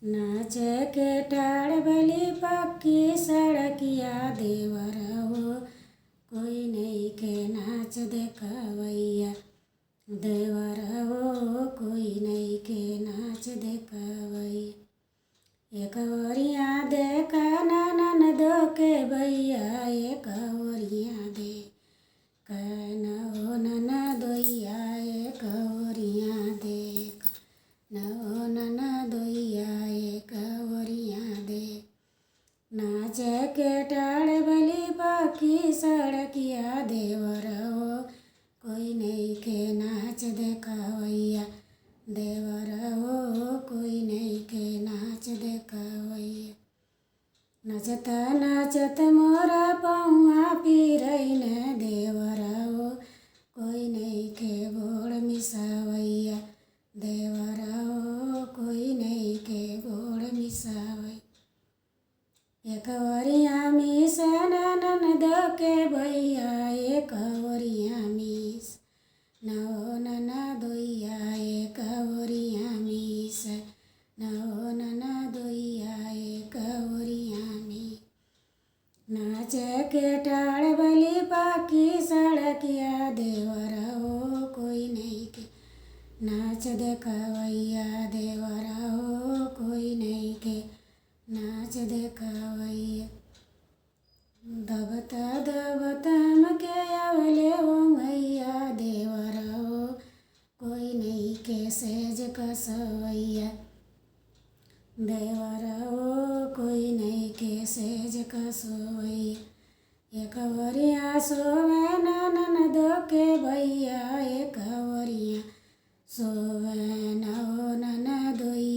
नाच के ठाड़ भली पक्की सड़किया देवर हो, कोई नहीं के नाच देखवैया देवर हो, कोई नहीं के नाच देखवैया। एक ओरिया देखा ननदो के भैया, एक ओरिया देख नौ ननदोइया, एक ओरिया देख नौ ननदोइया, एक ओरिया देख। नाच के ठाड़ भली पक्की सड़किया देवर हो, कोई नहीं के नाच देखवैया देवर हो, कोई नहीं के नाच देखवैया। नचत नचत मोरा पौआ पिरैन देवर हो, कोई नहीं के गोड़ मिसावैया देवर हो, कोई नहीं के गोड़ मिसावैया। एक ओरिया मिस ननद के भैया, एक ओरिया मिस नौ ननदोइया, एक ओरिया मिस नौ ननदोइया, एक ओरिया मिस। नाच के ठाड़ भली पक्की सड़किया देवर हो, कोई नहीं के नाच देखवैया देवर हो, कोई नहीं के नाच देखवैया। दबता दबता हमके आवले ओंघैया देवर हो, कोई नहीं के सेज कसवैया देवर हो, कोई नहीं के सेज कसवैया। एक ओरिया सोवे ननदो के भैया, एक ओरिया सोवे नौ ननदोइया।